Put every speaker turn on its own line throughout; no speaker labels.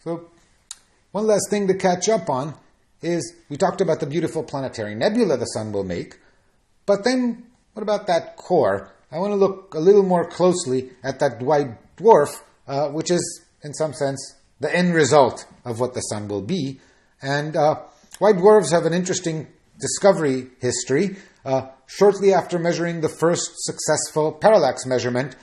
So, one last thing to catch up on is we talked about the beautiful planetary nebula the sun will make, but then what about that core? I want to look a little more closely at that white dwarf, which is, in some sense, the end result of what the sun will be. And white dwarfs have an interesting discovery history. Shortly after measuring the first successful parallax measurement,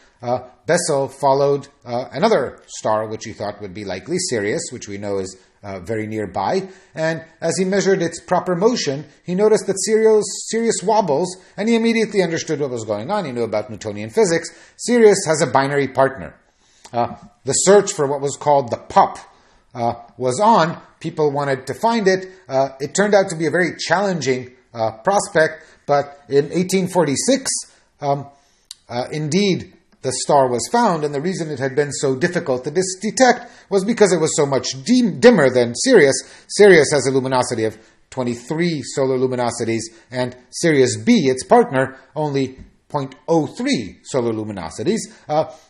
Bessel followed another star which he thought would be likely Sirius, which we know is very nearby. And as he measured its proper motion, he noticed that Sirius wobbles, and he immediately understood what was going on. He knew about Newtonian physics. Sirius has a binary partner. The search for what was called the pup was on. People wanted to find it. It turned out to be a very challenging prospect, but in 1846, indeed, the star was found, and the reason it had been so difficult to detect was because it was so much dimmer than Sirius. Sirius has a luminosity of 23 solar luminosities, and Sirius B, its partner, only 0.03 solar luminosities.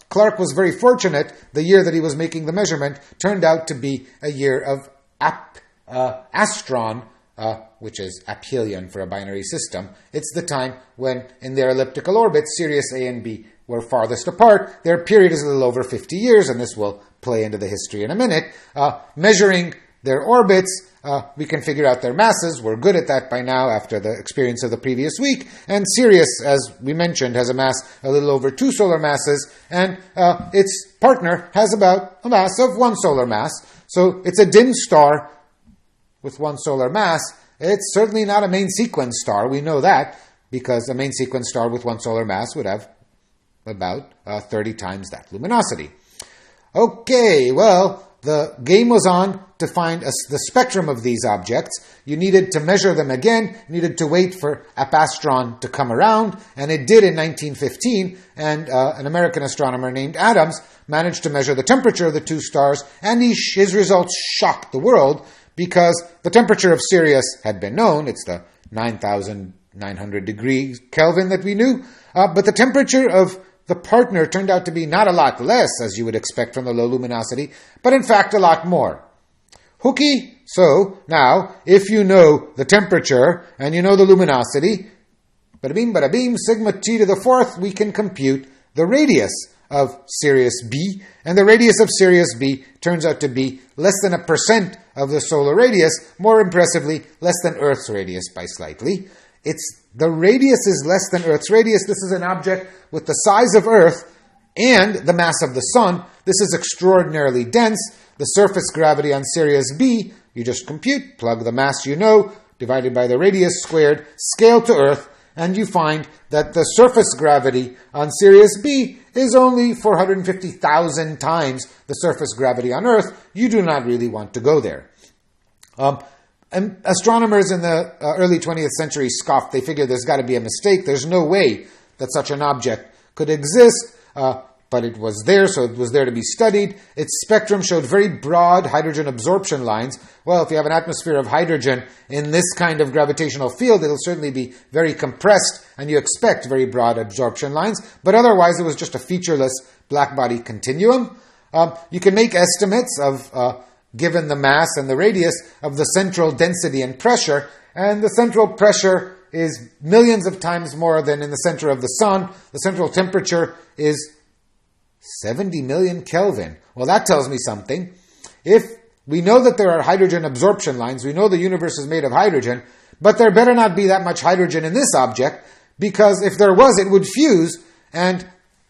Clark was very fortunate. The year that he was making the measurement turned out to be a year of Astron, which is aphelion for a binary system. It's the time when, in their elliptical orbits, Sirius A and B were farthest apart. Their period is a little over 50 years, and this will play into the history in a minute. Measuring their orbits, we can figure out their masses. We're good at that by now after the experience of the previous week. And Sirius, as we mentioned, has a mass a little over 2 solar masses, and its partner has about a mass of 1 solar mass. So it's a dim star with 1 solar mass. It's certainly not a main sequence star. We know that because a main sequence star with 1 solar mass would have about 30 times that luminosity. Okay, well, the game was on to find the spectrum of these objects. You needed to measure them again, you needed to wait for Apastron to come around, and it did in 1915, and an American astronomer named Adams managed to measure the temperature of the 2 stars, and his results shocked the world, because the temperature of Sirius had been known. It's the 9,900 degrees Kelvin that we knew, but the temperature of the partner turned out to be not a lot less, as you would expect from the low luminosity, but in fact a lot more. Hooky? So, now, if you know the temperature and you know the luminosity, bada bing, bada beam, sigma t to the 4th, we can compute the radius of Sirius B, and the radius of Sirius B turns out to be less than 1% of the solar radius, more impressively, less than Earth's radius by slightly. The radius is less than Earth's radius. This is an object with the size of Earth and the mass of the Sun. This is extraordinarily dense. The surface gravity on Sirius B, you just compute, plug the mass you know, divided by the radius squared, scale to Earth, and you find that the surface gravity on Sirius B is only 450,000 times the surface gravity on Earth. You do not really want to go there. And astronomers in the early 20th century scoffed. They figured there's got to be a mistake. There's no way that such an object could exist, but it was there, so it was there to be studied. Its spectrum showed very broad hydrogen absorption lines. Well, if you have an atmosphere of hydrogen in this kind of gravitational field, it'll certainly be very compressed, and you expect very broad absorption lines, but otherwise it was just a featureless black-body continuum. You can make estimates of given the mass and the radius of the central density and pressure, and the central pressure is millions of times more than in the center of the Sun. The central temperature is 70 million Kelvin. Well, that tells me something. If we know that there are hydrogen absorption lines, we know the universe is made of hydrogen, but there better not be that much hydrogen in this object, because if there was, it would fuse, and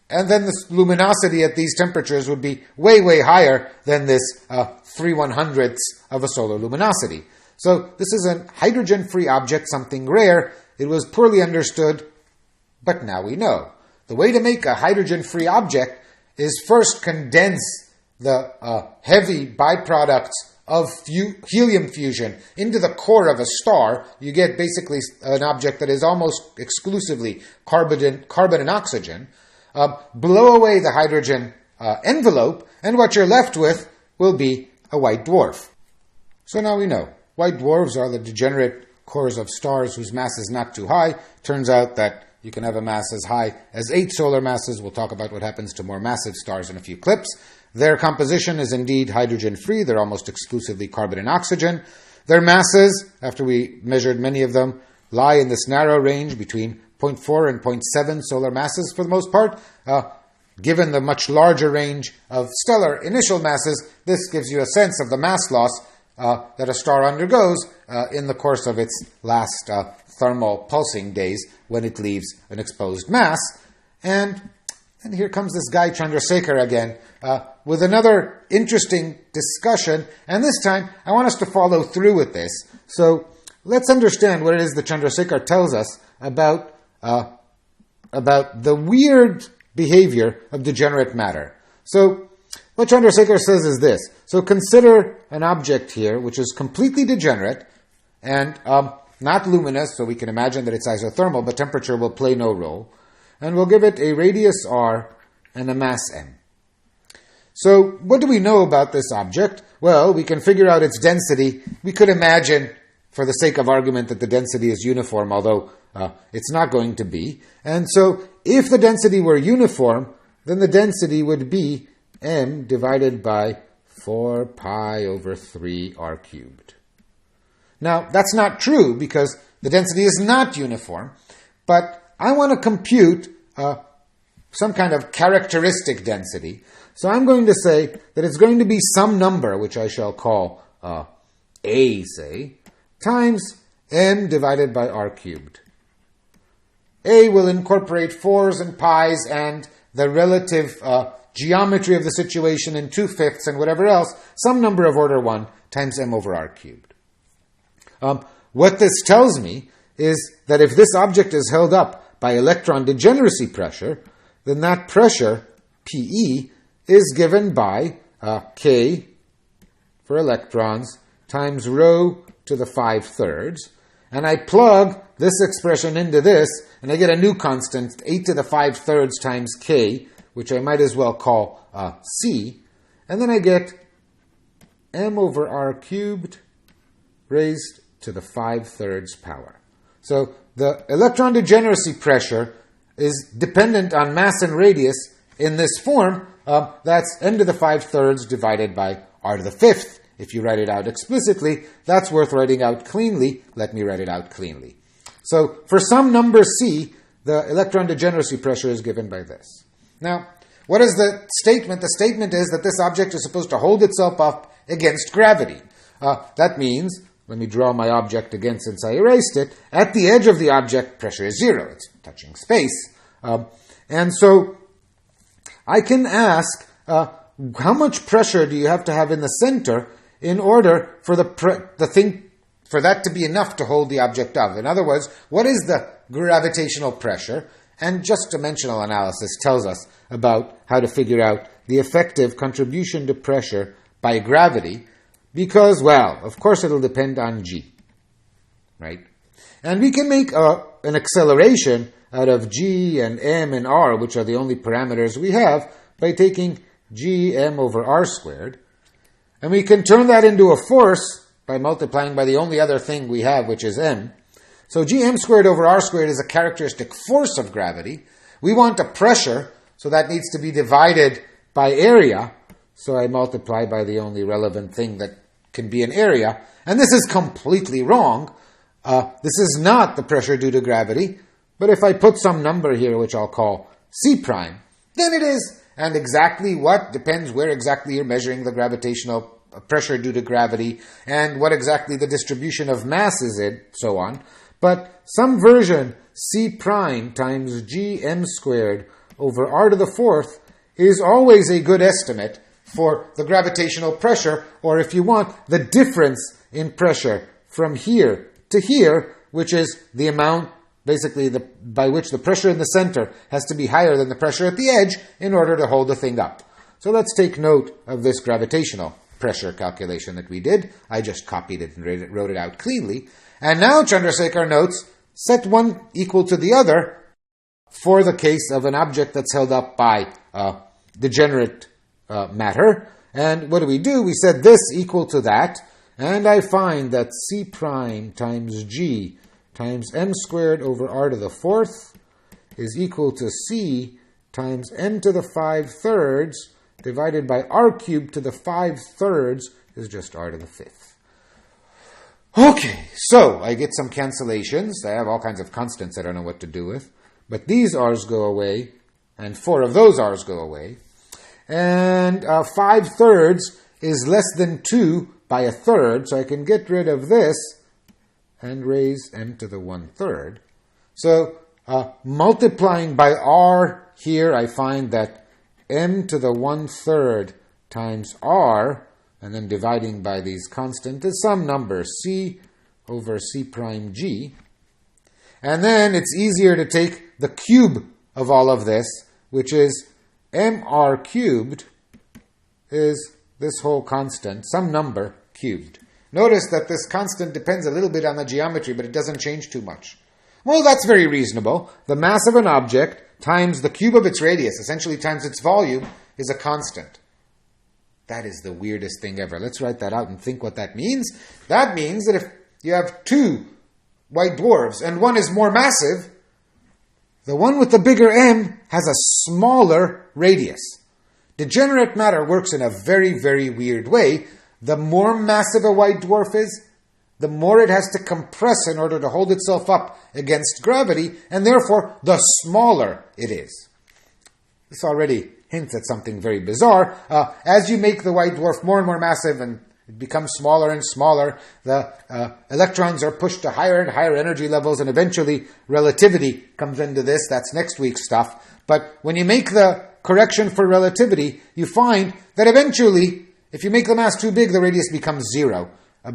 then the luminosity at these temperatures would be way, way higher than this 3/100ths of a solar luminosity. So this is a hydrogen-free object, something rare. It was poorly understood, but now we know. The way to make a hydrogen-free object is first condense the heavy byproducts of helium fusion into the core of a star. You get basically an object that is almost exclusively carbon and oxygen. Blow away the hydrogen envelope, and what you're left with will be a white dwarf. So now we know. White dwarfs are the degenerate cores of stars whose mass is not too high. Turns out that You can have a mass as high as 8 solar masses. We'll talk about what happens to more massive stars in a few clips. Their composition is indeed hydrogen-free. They're almost exclusively carbon and oxygen. Their masses, after we measured many of them, lie in this narrow range between 0.4 and 0.7 solar masses for the most part. Given the much larger range of stellar initial masses, this gives you a sense of the mass loss that a star undergoes in the course of its last thermal pulsing days when it leaves an exposed mass. And here comes this guy Chandrasekhar again with another interesting discussion. And this time, I want us to follow through with this. So let's understand what it is that Chandrasekhar tells us about the weird behavior of degenerate matter. So what Chandrasekhar says is this. So consider an object here which is completely degenerate and not luminous, so we can imagine that it's isothermal, but temperature will play no role. And we'll give it a radius r and a mass m. So what do we know about this object? Well, we can figure out its density. We could imagine, for the sake of argument, that the density is uniform, although it's not going to be. And so if the density were uniform, then the density would be m divided by 4 pi over 3 r cubed. Now, that's not true because the density is not uniform, but I want to compute some kind of characteristic density. So I'm going to say that it's going to be some number, which I shall call a, say, times m divided by r cubed. A will incorporate 4s and pi's and the relative geometry of the situation in 2/5 and whatever else, some number of order 1 times m over r cubed. What this tells me is that if this object is held up by electron degeneracy pressure, then that pressure, Pe, is given by K for electrons times rho to the 5/3. And I plug this expression into this, and I get a new constant, 8 to the 5/3 times K, which I might as well call C. And then I get m over r cubed raised to the 5/3 power. So the electron degeneracy pressure is dependent on mass and radius in this form. That's m to the 5/3 divided by r to the 5th. If you write it out explicitly, that's worth writing out cleanly. Let me write it out cleanly. So for some number c, the electron degeneracy pressure is given by this. Now, what is the statement? The statement is that this object is supposed to hold itself up against gravity. That means, let me draw my object again since I erased it, at the edge of the object, pressure is 0. It's touching space. And so I can ask, how much pressure do you have to have in the center in order for for that to be enough to hold the object up? In other words, what is the gravitational pressure? And just dimensional analysis tells us about how to figure out the effective contribution to pressure by gravity, because, well, of course it'll depend on g, right? And we can make an acceleration out of g and m and r, which are the only parameters we have, by taking g m over r squared. And we can turn that into a force by multiplying by the only other thing we have, which is m. So gm squared over r squared is a characteristic force of gravity. We want a pressure, so that needs to be divided by area. So I multiply by the only relevant thing that can be an area. And this is completely wrong. This is not the pressure due to gravity. But if I put some number here, which I'll call c prime, then it is. And exactly what depends where exactly you're measuring the gravitational pressure due to gravity and what exactly the distribution of mass is in, so on. But some version, c prime times g m squared over r to the 4th is always a good estimate for the gravitational pressure, or if you want, the difference in pressure from here to here, which is the amount basically by which the pressure in the center has to be higher than the pressure at the edge in order to hold the thing up. So let's take note of this gravitational pressure calculation that we did. I just copied it and wrote it out cleanly. And now Chandrasekhar notes, set one equal to the other for the case of an object that's held up by degenerate matter. And what do? We set this equal to that, and I find that c prime times g times m squared over r to the 4th is equal to c times n to the 5/3 divided by r cubed to the 5/3 is just r to the 5th. Okay, so I get some cancellations. I have all kinds of constants I don't know what to do with. But these r's go away, and 4 of those r's go away. And 5/3 is less than 2 by 1/3, so I can get rid of this and raise m to the 1/3. So multiplying by r here, I find that m to the 1/3 times r, and then dividing by these constants, is some number, c over c prime g. And then it's easier to take the cube of all of this, which is mr cubed is this whole constant, some number cubed. Notice that this constant depends a little bit on the geometry, but it doesn't change too much. Well, that's very reasonable. The mass of an object times the cube of its radius, essentially times its volume, is a constant. That is the weirdest thing ever. Let's write that out and think what that means. That means that if you have 2 white dwarfs and one is more massive, the one with the bigger m has a smaller radius. Degenerate matter works in a very, very weird way. The more massive a white dwarf is, the more it has to compress in order to hold itself up against gravity, and therefore the smaller it is. This already hints at something very bizarre. As you make the white dwarf more and more massive and it becomes smaller and smaller, the electrons are pushed to higher and higher energy levels, and eventually relativity comes into this. That's next week's stuff. But when you make the correction for relativity, you find that eventually, if you make the mass too big, the radius becomes 0. A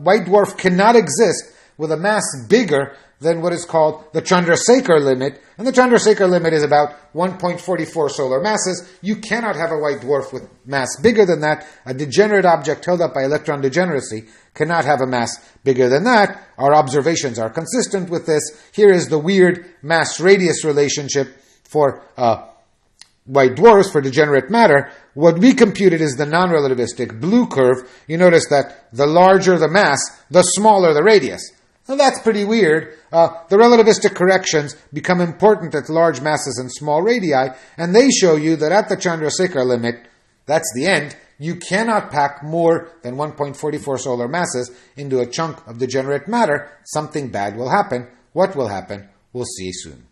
white dwarf cannot exist with a mass bigger than what is called the Chandrasekhar limit, and the Chandrasekhar limit is about 1.44 solar masses. You cannot have a white dwarf with mass bigger than that. A degenerate object held up by electron degeneracy cannot have a mass bigger than that. Our observations are consistent with this. Here is the weird mass-radius relationship for white dwarfs, for degenerate matter. What we computed is the non-relativistic blue curve. You notice that the larger the mass, the smaller the radius. Well, that's pretty weird. The relativistic corrections become important at large masses and small radii, and they show you that at the Chandrasekhar limit, that's the end, you cannot pack more than 1.44 solar masses into a chunk of degenerate matter. Something bad will happen. What will happen? We'll see soon.